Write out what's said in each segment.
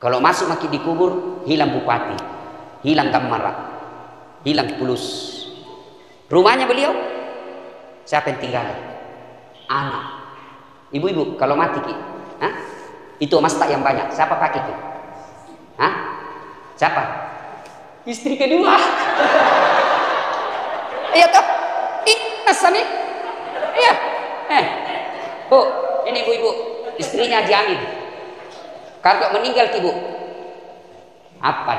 Kalau masuk makin dikubur, hilang bupati, hilang gamara, hilang pulus. Rumahnya beliau, siapa yang tinggal? Anak. Ibu-ibu, kalau mati ki, itu emas tak yang banyak, siapa pakai ki? Siapa? Istri kedua. Iya toh? Asami? Iya. Bu, ini ibu-ibu, istrinya Haji Amir. Kalau meninggal ki bu, apa?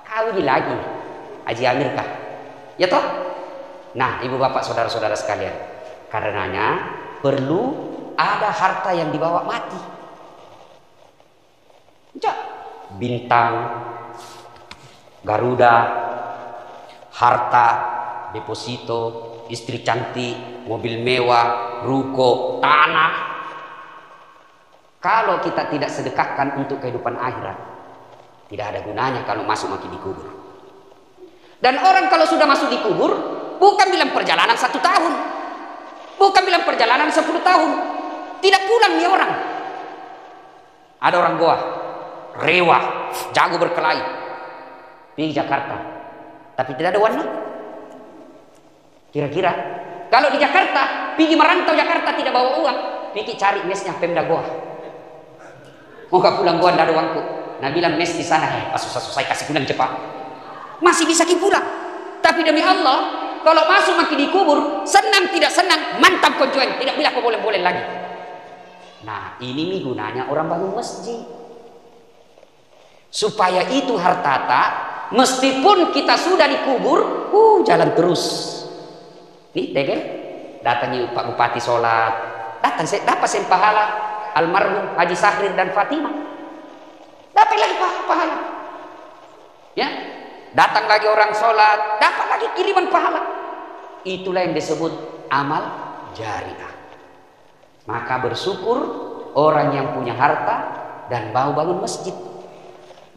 Kawin lagi, Haji Amir kah? Ya toh? Nah, ibu bapak saudara-saudara sekalian, karenanya perlu ada harta yang dibawa mati. Bintang, Garuda, harta, deposito, istri cantik, mobil mewah, ruko, tanah. Kalau kita tidak sedekahkan untuk kehidupan akhirat, tidak ada gunanya kalau masuk makin dikubur. Dan orang kalau sudah masuk dikubur, bukan bilang perjalanan 1 tahun, bukan bilang perjalanan 10 tahun, tidak pulang nih orang. Ada orang Goa, Rewa, jago berkelahi, pergi Jakarta, tapi tidak ada warna. Kira-kira kalau di Jakarta, pergi merantau Jakarta tidak bawa uang, pergi cari mesnya Pemda Goa. Mau gak pulang Goa, tidak ada uangku. Nah bilang mes di sana, susah-susah saya kasih pulang cepat. Masih bisa pulang. Tapi demi Allah, kalau masuk makin dikubur, senang tidak senang, mantap konjoin, tidak bilang kau boleh-boleh lagi. Nah ini nih gunanya orang bangun masjid. Supaya itu hartata, meskipun kita sudah dikubur, jalan terus. Nih degen, datangi Pak Bupati sholat, datang dapat saya pahala almarhum Haji Sahrir dan Fatimah, dapat lagi pahala. Ya, datang lagi orang sholat, dapat lagi kiriman pahala. Itulah yang disebut amal jariah. Maka bersyukur orang yang punya harta dan mau bangun masjid.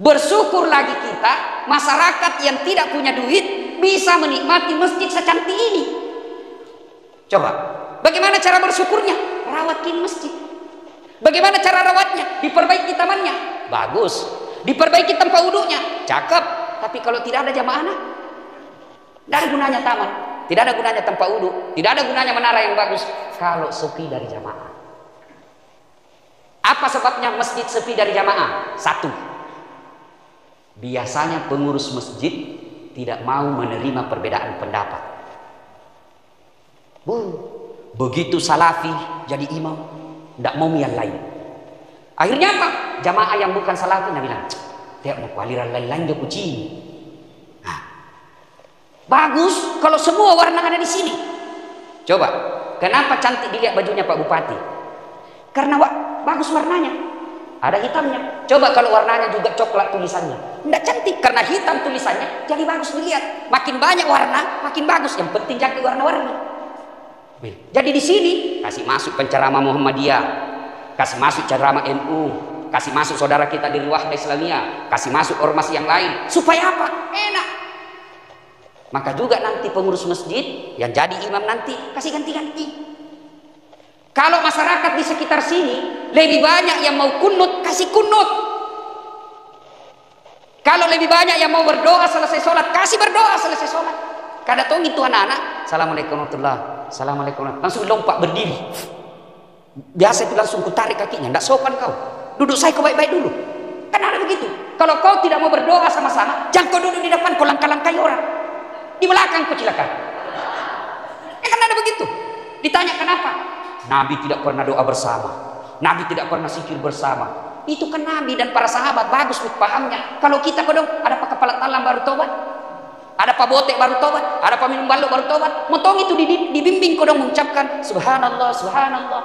Bersyukur lagi kita, masyarakat yang tidak punya duit, bisa menikmati masjid secantik ini. Coba, bagaimana cara bersyukurnya? Rawatin masjid. Bagaimana cara rawatnya? Diperbaiki tamannya. Bagus. Diperbaiki tempat wudhunya. Cakep. Tapi kalau tidak ada jamaah, tidak ada gunanya taman. Tidak ada gunanya tempat wudhu. Tidak ada gunanya menara yang bagus kalau sepi dari jamaah. Apa sebabnya masjid sepi dari jamaah? 1. Biasanya pengurus masjid tidak mau menerima perbedaan pendapat. Begitu salafi jadi imam, tidak mau yang lain. Akhirnya apa? Jamaah yang bukan salafi nak bilang, "Tiap mau aliran lain-lain dia kucing." Nah, bagus kalau semua warna ada di sini. Coba, kenapa cantik dilihat bajunya Pak Bupati? Karena bagus warnanya. Ada hitamnya. Coba kalau warnanya juga coklat tulisannya, tidak cantik. Karena hitam tulisannya, jadi bagus dilihat. Makin banyak warna, makin bagus. Yang penting jaga warna-warni. Jadi di sini kasih masuk penceramah Muhammadiyah, kasih masuk ceramah NU, kasih masuk saudara kita dari Wahda Islamiyah, kasih masuk ormas yang lain. Supaya apa? Enak. Maka juga nanti pengurus masjid yang jadi imam nanti kasih ganti-ganti. Kalau masyarakat di sekitar sini lebih banyak yang mau kunut, kasih kunut. Kalau lebih banyak yang mau berdoa selesai sholat, kasih berdoa selesai sholat. Kada tahu itu anak-anak, Assalamualaikum warahmatullahi, Assalamualaikum, langsung lompat berdiri. Biasa itu langsung kutarik kakinya, tidak sopan kau. Duduk saya kau baik-baik dulu. Kan ada begitu. Kalau kau tidak mau berdoa sama-sama, jangan kau duduk di depan, kau langkah-langkai orang. Di belakang kau silakan. Kan ada begitu. Ditanya kenapa? Nabi tidak pernah doa bersama. Nabi tidak pernah zikir bersama. Itu kan Nabi dan para sahabat, bagus pahamnya. Kalau kita kodong, ada pak kepala talam baru tobat, ada pak botek baru tobat, ada pak minum balok baru tobat. Motong itu dibimbing kodong mengucapkan Subhanallah, Subhanallah.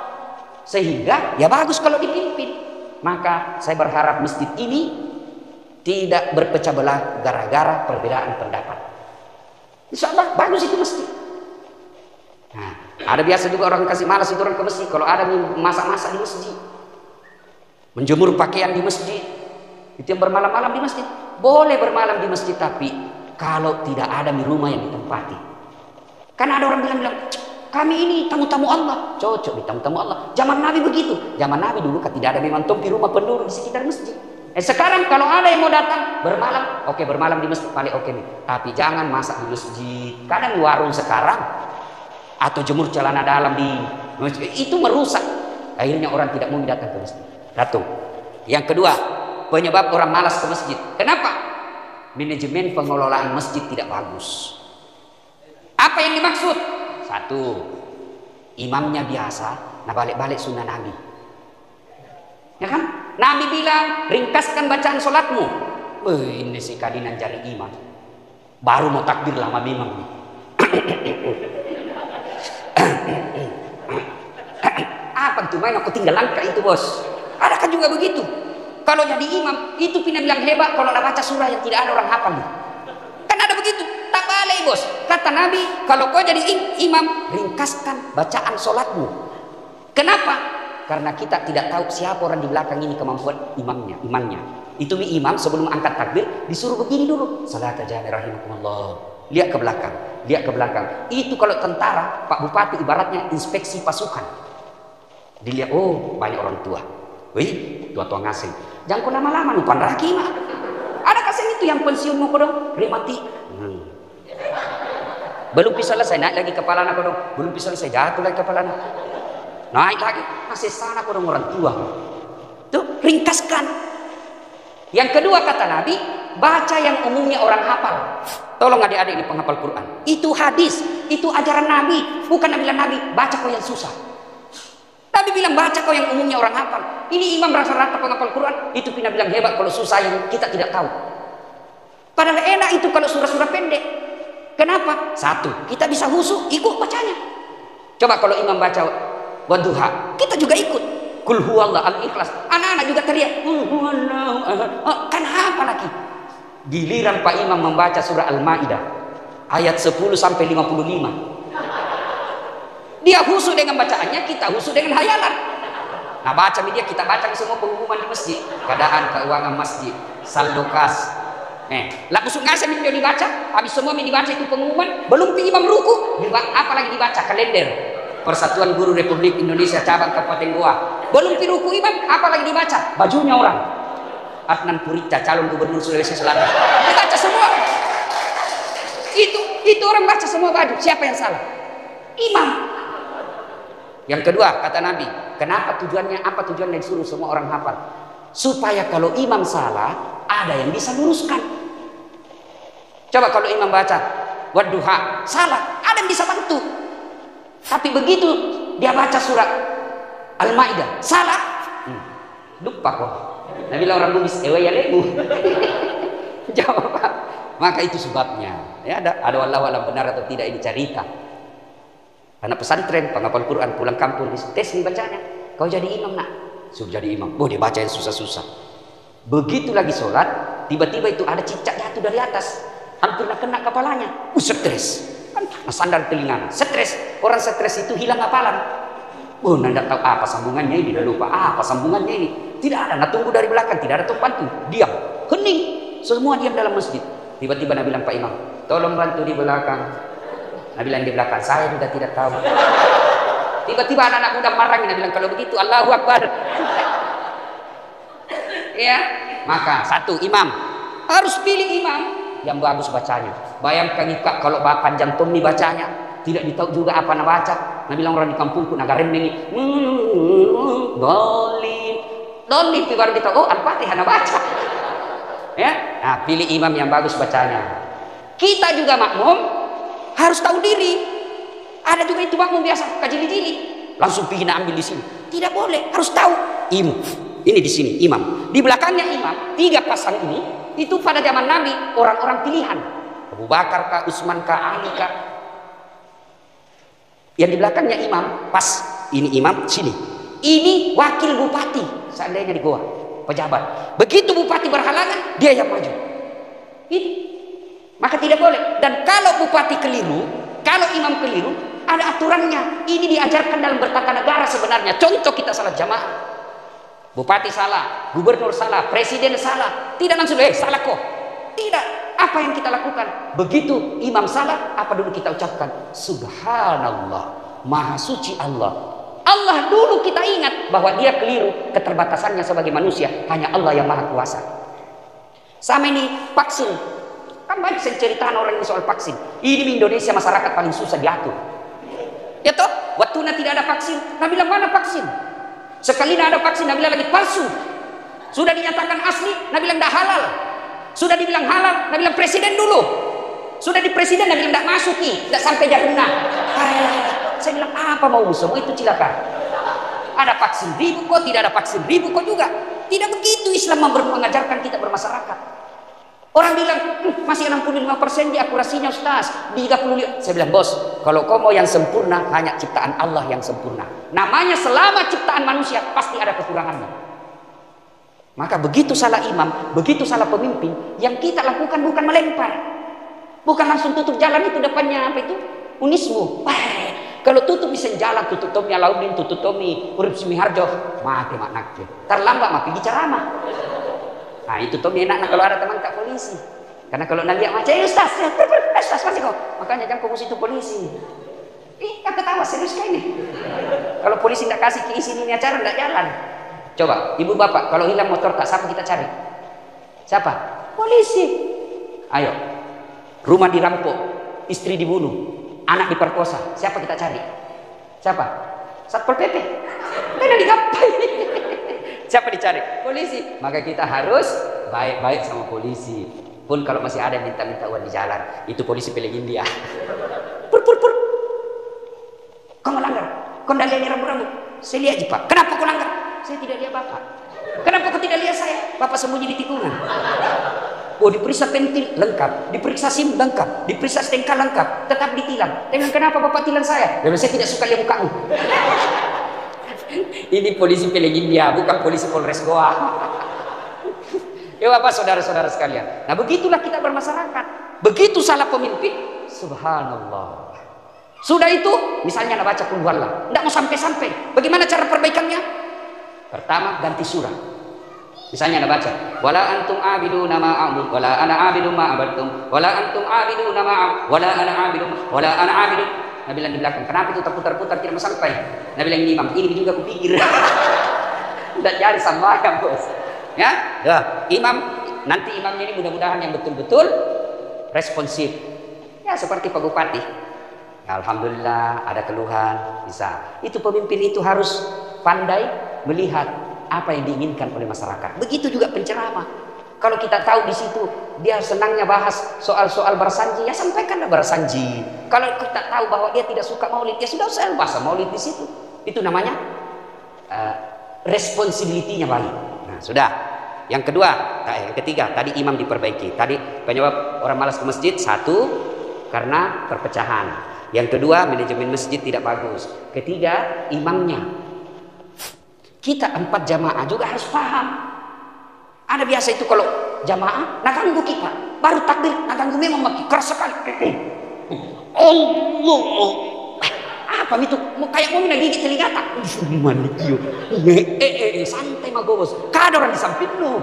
Sehingga ya bagus kalau dipimpin. Maka saya berharap masjid ini tidak berpecah belah gara-gara perbedaan pendapat. Insya Allah bagus itu masjid. Nah, ada biasa juga orang kasih malas itu orang ke masjid. Kalau ada masak-masak di masjid, menjemur pakaian di masjid, itu yang bermalam-malam di masjid. Boleh bermalam di masjid, tapi kalau tidak ada di rumah yang ditempati. Kan ada orang bilang, kami ini tamu-tamu Allah. Cocok di tamu-tamu Allah. Zaman Nabi begitu. Zaman Nabi dulu kan tidak ada memang tompi rumah penduduk di sekitar masjid. Sekarang kalau ada yang mau datang bermalam, oke, bermalam di masjid paling oke nih. Tapi jangan masak di masjid. Kadang di warung sekarang atau jemur celana dalam di masjid, itu merusak. Akhirnya orang tidak mau datang ke masjid. Satu. Yang kedua, penyebab orang malas ke masjid. Kenapa? Manajemen pengelolaan masjid tidak bagus. Apa yang dimaksud? Satu, imamnya biasa, nah balik-balik sunnah Nabi. Ya kan? Nabi bilang, ringkaskan bacaan sholatmu. Ini si kadinan jari imam. Baru mau takbir lama imam. Apa tuh main aku tinggal langkah itu bos? Adakah juga begitu? Kalau jadi imam, itu Pina bilang hebat kalau baca surah yang tidak ada orang hafal. Kan ada begitu. Tak balik bos. Kata Nabi, kalau kau jadi imam, ringkaskan bacaan sholatmu. Kenapa? Karena kita tidak tahu siapa orang di belakang ini kemampuan imannya. Itu imam sebelum angkat takbir disuruh begini dulu. Salat jami rahimakumullah. Lihat ke belakang, lihat ke belakang. Itu kalau tentara, Pak Bupati ibaratnya inspeksi pasukan. Dilihat, oh banyak orang tua. Wih, tua-tua ngasih. Jangan kau lama-lama nupan raki mah. Ada kasih itu yang pensiun mau kodong, mati. Belum bisa selesai naik lagi kepala nak kodong. Belum bisa selesai jatuh lagi kepala nak. Naik lagi, masih sana kodong orang tua. Tuh, ringkaskan. Yang kedua kata Nabi, baca yang umumnya orang hafal. Tolong adik-adik ini penghafal Quran. Itu hadis, itu ajaran Nabi. Bukan Nabi bilang Nabi, baca kau yang susah. Nabi bilang baca kau yang umumnya orang hafal. Ini imam rata-rata penghafal Quran. Itu Pina bilang hebat kalau susah yang kita tidak tahu. Padahal enak itu kalau surah-surah pendek. Kenapa? Satu, kita bisa husu, ikut bacanya. Coba kalau imam baca Wadduha, kita juga ikut. Qul huwallahu al-ikhlas. Anak-anak juga teriak Qul huwallahu ahad. Kan apa lagi? Giliran Pak Imam membaca surah Al-Maidah ayat 10 sampai 55. Dia husu dengan bacaannya, kita husu dengan hayalan. Nah, baca media kita baca semua pengumuman di masjid, keadaan keuangan masjid, saldo kas. Langsung ngasih video dibaca, habis semua dibaca itu pengumuman, belum imam ruku, apa lagi dibaca kalender. Persatuan Guru Republik Indonesia cabang Kabupaten Goa. Belum piruku imam, apa lagi dibaca? Bajunya orang. Adnan Purita, calon gubernur Sulawesi Selatan. Dibaca semua. Itu orang baca semua baju. Siapa yang salah? Imam. Yang kedua kata Nabi, kenapa tujuannya? Apa tujuannya disuruh semua orang hafal? Supaya kalau imam salah, ada yang bisa luruskan. Coba kalau imam baca Wadduha, salah, ada yang bisa bantu. Tapi begitu dia baca surat Al-Maidah, salah. Lupa kok. Nabi bilang orang bumis, ewe ya lemu. Jawab. Maka itu sebabnya. Ya ada wallahu alam benar atau tidak ini cerita. Anak pesantren, penghafal Quran pulang kampung tes nih bacanya. Kau jadi imam nak? Suruh jadi imam. Oh dia baca yang susah-susah. Begitu lagi sholat, tiba-tiba itu ada cicak jatuh dari atas. Hampir nak kena kepalanya. Stres. Sandal telinga, stres. Orang stres itu hilang hafalan. Oh, nanda tahu apa sambungannya ini, dah lupa apa sambungannya ini. Tidak ada, nak tunggu dari belakang, tidak ada tempat tuh. Diam, hening. Semua diam dalam masjid. Tiba-tiba Nabi bilang Pak Imam, tolong bantu di belakang. Nabi bilang di belakang, saya juga tidak tahu. Tiba-tiba anak-anak muda marah. Nabi bilang kalau begitu Allahu Akbar. Ya, maka satu imam harus pilih imam yang bagus bacanya. Bayangkan Ika kalau panjang tom nih bacanya, tidak ditahu juga apa nak baca. Nabi bilang orang di kampungku naga remeng ini, dolim, baru ditahu. Oh, Al-Fatihah nak baca. Ya, nah pilih imam yang bagus bacanya. Kita juga makmum harus tahu diri. Ada juga itu makmum biasa kajili-jili, langsung pergi nak ambil di sini. Tidak boleh, harus tahu. Ini di sini imam, di belakangnya imam. 3 pasang ini itu pada zaman Nabi orang-orang pilihan. Abu Bakar kah, Utsman kah, Ali kah. Yang di belakangnya imam, pas ini imam sini. Ini wakil bupati seandainya di Goa, pejabat. Begitu bupati berhalangan, dia yang maju. Ini. Maka tidak boleh. Dan kalau bupati keliru, kalau imam keliru, ada aturannya. Ini diajarkan dalam bertata negara sebenarnya. Contoh kita salat jamaah. Bupati salah, gubernur salah, presiden salah. Tidak langsung, salah kok. Tidak. Apa yang kita lakukan? Begitu imam salah, apa dulu kita ucapkan? Subhanallah, maha suci Allah. Allah dulu kita ingat bahwa dia keliru, keterbatasannya sebagai manusia, hanya Allah yang maha kuasa. Sama ini vaksin, kan banyak ceritakan orang ini soal vaksin. Ini di Indonesia masyarakat paling susah diatur. Ya toh, waktu tidak ada vaksin, Nabi bilang mana vaksin? Sekali ada vaksin, Nabi bilang lagi palsu. Sudah dinyatakan asli, Nabi bilang tidak halal. Sudah dibilang halal, Nabi bilang presiden dulu. Sudah di presiden, Nabi bilang tidak masuk nih, tidak sampai Jannah. Saya bilang apa mau semua itu cilaka. Ada vaksin ribu kok, tidak ada vaksin ribu kok juga. Tidak begitu Islam mengajarkan kita bermasyarakat. Orang bilang masih 65% di akurasinya Ustaz, 35. Saya bilang bos, kalau kau mau yang sempurna hanya ciptaan Allah yang sempurna. Namanya selama ciptaan manusia pasti ada kekurangannya. Maka begitu salah imam, begitu salah pemimpin, yang kita lakukan bukan melempar, bukan langsung tutup jalan itu depannya apa itu unismu. Kalau tutup bisa jalan, tutup Tommy Alaudin, tutup Tommy Urip Sumiharjo, mati maknanya. Terlambat mah pergi ceramah. Nah itu Tommy enak kalau ada teman tak polisi. Karena kalau nanti macam Ustaz, Ustaz masih kok. Makanya jangan kau itu polisi. Yang ketawa serius kayak ini. Kalau polisi tidak kasih keisi ini acara tidak jalan. Coba, ibu bapak, kalau hilang motor tak siapa kita cari? Siapa? Polisi. Ayo, rumah dirampok, istri dibunuh, anak diperkosa, siapa kita cari? Siapa? Satpol PP. Tidak digapai. Siapa dicari? Polisi. Maka kita harus baik-baik sama polisi. Pun kalau masih ada minta-minta uang di jalan, itu polisi pilih India. Pur. Kau melanggar. Kau tidak lihat rambut-rambut. Saya lihat Pak. Kenapa kau langgar? Saya tidak lihat bapak. Kenapa kau tidak lihat saya? Bapak sembunyi di tikungan. Oh, diperiksa pentil lengkap, diperiksa SIM lengkap, diperiksa STNK lengkap, tetap ditilang. Dengan kenapa bapak tilang saya? Dan saya tidak suka lihat mukamu. Ini polisi Pelengin dia, bukan polisi Polres Goa. Ya bapak, saudara-saudara sekalian. Nah begitulah kita bermasyarakat. Begitu salah pemimpin, subhanallah. Sudah itu, misalnya nak baca Qul-Huwallah, tidak mau sampai-sampai. Bagaimana cara perbaikannya? Pertama, ganti surah. Misalnya nak baca, wala antum abiduna ma a'bud, wala ana abidu ma abadtum, wala antum abiduna ma wala ana abidu, wala ana abidu. Nabi bilang di belakang, kenapa itu terputar-putar tidak mau sampai? Nabi bilang ini imam, ini juga aku pikir. Tidak jadi sama yang bos. Ya, imam, nanti imamnya ini mudah-mudahan yang betul-betul responsif. Ya seperti Pak Bupati. Alhamdulillah ada keluhan, bisa. Itu pemimpin itu harus pandai melihat apa yang diinginkan oleh masyarakat. Begitu juga penceramah. Kalau kita tahu di situ dia senangnya bahas soal-soal bersanji, ya sampaikanlah bersanji. Kalau kita tahu bahwa dia tidak suka maulid, ya sudah saya bahas maulid di situ. Itu namanya responsibility-nya baik. Nah, sudah. Yang kedua, yang ketiga, tadi imam diperbaiki. Tadi penyebab orang malas ke masjid, satu karena perpecahan. Yang kedua, manajemen masjid tidak bagus. Ketiga, imamnya. Kita 4 jamaah juga harus paham. Ada biasa itu kalau jamaah, nak ganggu kita. Baru takbir, nak ganggu memang makin keras sekali. Allah. Apa itu? Kayak mau gigit telinga tak? Manikio. Santai mah bos. Ada orang di samping lu.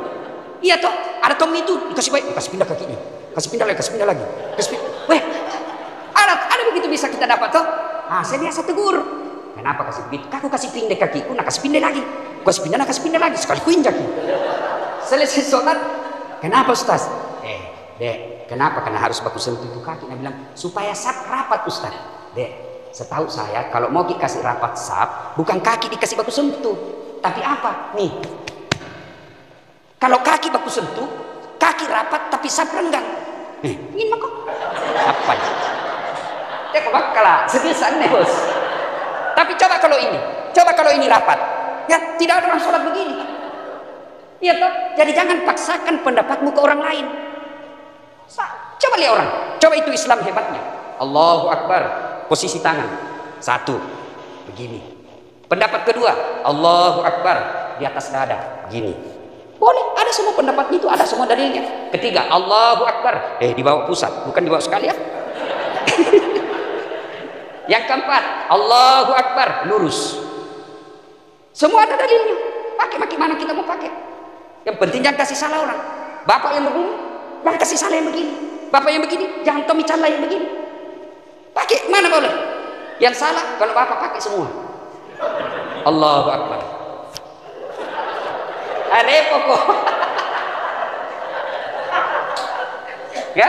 Iya toh, ada Tommy itu dikasih baik, kasih pindah kakinya. Kasih pindah lagi. Weh, ada begitu bisa kita dapat toh? Ah, saya biasa tegur. Kenapa kasih begitu? Aku kasih pindah kakiku, nak kasih pindah lagi. Kasih pindah lagi. Sekali ku injak. Selesai sholat. Kenapa Ustaz? Dek, kenapa? Karena harus baku sentuh itu kaki. Dia bilang supaya sap rapat Ustaz. Dek, setahu saya kalau mau dikasih rapat sap, bukan kaki dikasih baku sentuh, tapi apa? Nih. Kalau kaki baku sentuh, kaki rapat tapi sap renggang. Ini mah kok. Apa ya? Dia kebakalah, seriusan nih bos. Tapi coba kalau ini rapat, ya tidak ada orang sholat begini. Iya toh? Jadi jangan paksakan pendapatmu ke orang lain. Coba lihat orang, coba itu Islam hebatnya. Allahu Akbar, posisi tangan. 1, begini. Pendapat kedua, Allahu Akbar, di atas dada, begini. Boleh, ada semua pendapat itu, ada semua dalilnya. Ketiga, Allahu Akbar, di bawah pusat, bukan di bawah sekalian. Yang keempat, Allahu Akbar, lurus. Semua ada dalilnya. Pakai mana kita mau pakai. Yang penting jangan kasih salah orang. Bapak yang begini, jangan kasih salah yang begini. Bapak yang begini, jangan Tommy Chandra yang begini. Pakai mana boleh. Yang salah kalau bapak pakai semua. Allahu Akbar. Ada pokok. Ya,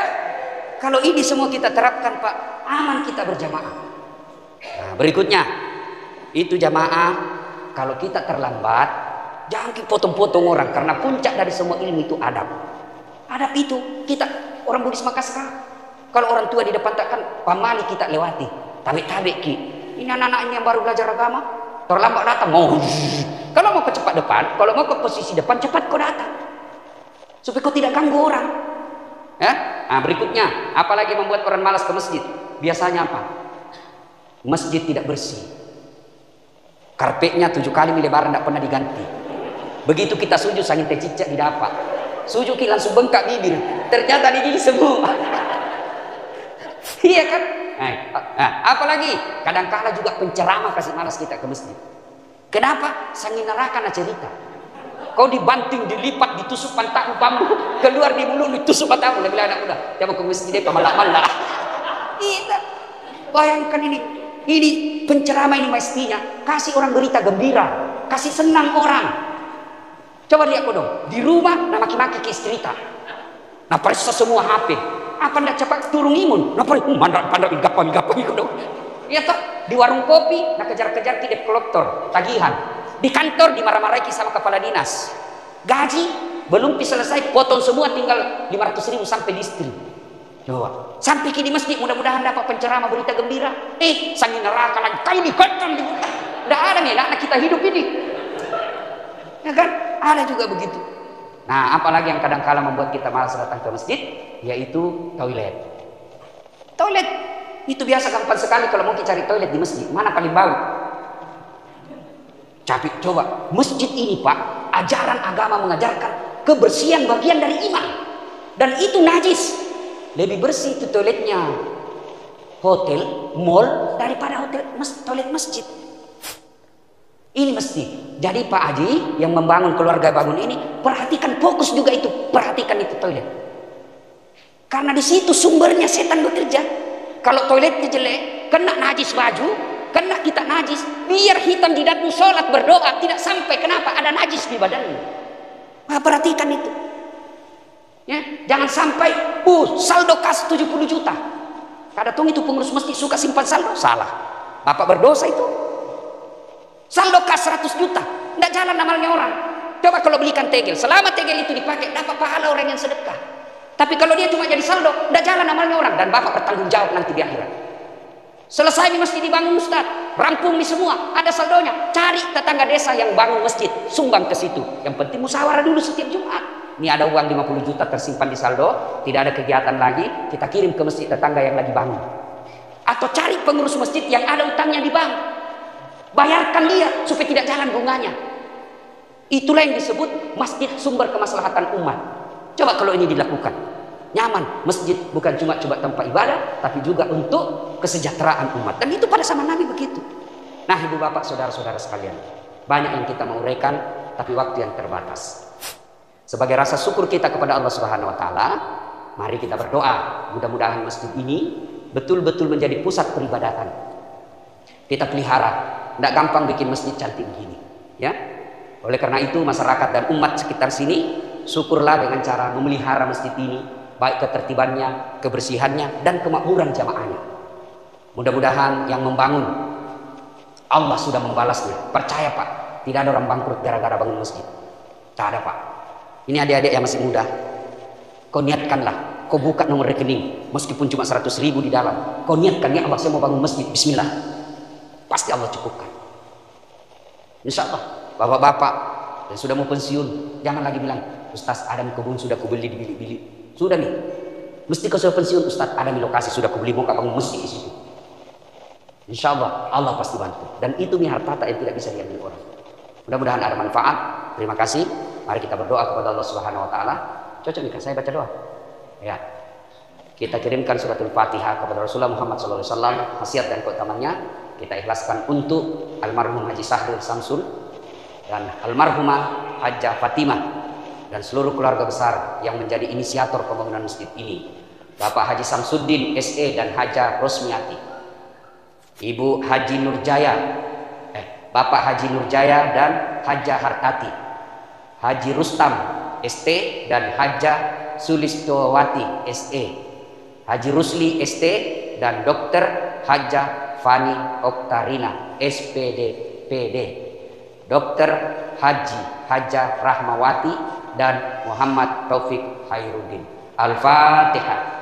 kalau ini semua kita terapkan Pak, aman kita berjamaah. Nah, berikutnya, itu jamaah, kalau kita terlambat, jangan potong-potong orang, karena puncak dari semua ilmu itu adab. Adab itu kita orang Buddhis Makassar. Kalau orang tua di depan takkan pamali kita lewati, tabik-tabik ki. Ini anak-anak ini yang baru belajar agama, terlambat datang mau. Kalau mau ke cepat depan, kalau mau ke posisi depan cepat kau datang, supaya kau tidak ganggu orang. Ya? Nah, berikutnya, apalagi membuat orang malas ke masjid? Biasanya apa? Masjid tidak bersih. Karpetnya 7 kali lebaran tidak pernah diganti. Begitu kita sujud sangin teh cicak didapat. Sujud kita langsung bengkak bibir. Ternyata di gini semua. Iya kan? Nah, apalagi kadang-kala juga penceramah kasih malas kita ke masjid. Kenapa? Sangin neraka na cerita. Kau dibanting, dilipat, ditusuk pantatmu, bambu keluar di mulut, ditusuk matamu. Dia bilang anak muda, dia mau ke masjid dia pamalak-malak. Iya. Bayangkan ini penceramah ini mestinya kasih orang berita gembira, kasih senang orang. Coba lihat kau dong, di rumah nak maki-maki ke istri tak. Nah periksa semua HP. Apa ndak cepat turun imun? Nah periksa mandrak gapa ikut dong. Iya toh, di warung kopi nak kejar-kejar ki debt collector, tagihan. Di kantor dimarah-marahi sama kepala dinas. Gaji belum selesai, potong semua tinggal 500.000 sampai di istri. Coba. Sampai di masjid mudah-mudahan dapat penceramah berita gembira. Sangin neraka lagi. Kau di kantor. Tidak ada nih anak kita hidup ini. Ya kan? Ada juga begitu. Nah, apalagi yang kadang-kala membuat kita malas datang ke masjid, yaitu toilet. Toilet itu biasa gampang sekali kalau mau cari toilet di masjid. Mana paling bau? Tapi coba, masjid ini Pak, ajaran agama mengajarkan kebersihan bagian dari iman. Dan itu najis. Lebih bersih itu toiletnya hotel, mall daripada toilet masjid. Ini mesti. Jadi Pak Haji yang membangun keluarga bangun ini, perhatikan fokus juga itu, perhatikan itu toilet. Karena di situ sumbernya setan bekerja. Kalau toiletnya jelek, kena najis baju, kena kita najis, biar hitam di datang sholat berdoa tidak sampai. Kenapa? Ada najis di badanmu. Nah, perhatikan itu. Ya, jangan sampai saldo kas 70 juta. Kadang itu pengurus masjid suka simpan saldo, salah. Bapak berdosa itu. Saldo kas 100 juta, tidak jalan amalnya orang. Coba kalau belikan tegel, selama tegel itu dipakai dapat pahala orang yang sedekah. Tapi kalau dia cuma jadi saldo, tidak jalan amalnya orang, dan Bapak bertanggung jawab nanti di akhirat. Selesai masjid dibangun Ustaz, rampung nih semua, ada saldonya. Cari tetangga desa yang bangun masjid, sumbang ke situ. Yang penting musyawarah dulu setiap Jumat. Ini ada uang 50 juta tersimpan di saldo, tidak ada kegiatan lagi, kita kirim ke masjid tetangga yang lagi bangun. Atau cari pengurus masjid yang ada utangnya di bank. Bayarkan dia supaya tidak jalan bunganya. Itulah yang disebut masjid sumber kemaslahatan umat. Coba kalau ini dilakukan, nyaman. Masjid bukan cuma tempat ibadah, tapi juga untuk kesejahteraan umat. Dan itu pada zaman Nabi begitu. Nah, ibu bapak, saudara-saudara sekalian, banyak yang kita mau uraikan, tapi waktu yang terbatas. Sebagai rasa syukur kita kepada Allah Subhanahu Wa Taala, mari kita berdoa. Mudah-mudahan masjid ini betul-betul menjadi pusat peribadatan. Kita pelihara. Tidak gampang bikin masjid cantik begini, ya. Oleh karena itu masyarakat dan umat sekitar sini syukurlah dengan cara memelihara masjid ini, baik ketertibannya, kebersihannya, dan kemakmuran jamaahnya. Mudah-mudahan yang membangun Allah sudah membalasnya. Percaya Pak, tidak ada orang bangkrut gara-gara bangun masjid. Tak ada Pak. Ini adik-adik yang masih muda, kau niatkanlah, kau buka nomor rekening, meskipun cuma 100.000 di dalam. Kau niatkan, ya Allah saya mau bangun masjid, bismillah. Pasti Allah cukupkan. Insya Allah. Bapak-bapak yang sudah mau pensiun, jangan lagi bilang, Ustaz Adam kebun sudah kubeli di bilik-bilik. Sudah nih. Mesti kau sudah pensiun, Ustaz Adam di lokasi sudah kubeli, mau bangun masjid di situ. Insya Allah, Allah pasti bantu. Dan itu nih harta yang tidak bisa diambil orang. Mudah-mudahan ada manfaat. Terima kasih. Mari kita berdoa kepada Allah Subhanahu Wa Taala. Cocok nih kan saya baca doa? Ya. Kita kirimkan suratul Fatihah kepada Rasulullah Muhammad SAW, khasiat dan keutamannya. Kita ikhlaskan untuk almarhum Haji Sahrul Samsul dan almarhumah Hajjah Fatimah dan seluruh keluarga besar yang menjadi inisiator pembangunan masjid ini. Bapak Haji Samsuddin SE dan Hajjah Rosmiati, Ibu Haji Nurjaya, Bapak Haji Nurjaya dan Hajah Hartati, Haji Rustam ST dan Hajah Sulistowati SE, Haji Rusli ST dan Dr. Hajah Fani Oktarina SPD PD, Dr. Haji Hajah Rahmawati dan Muhammad Taufik Khairuddin. Al-Fatihah.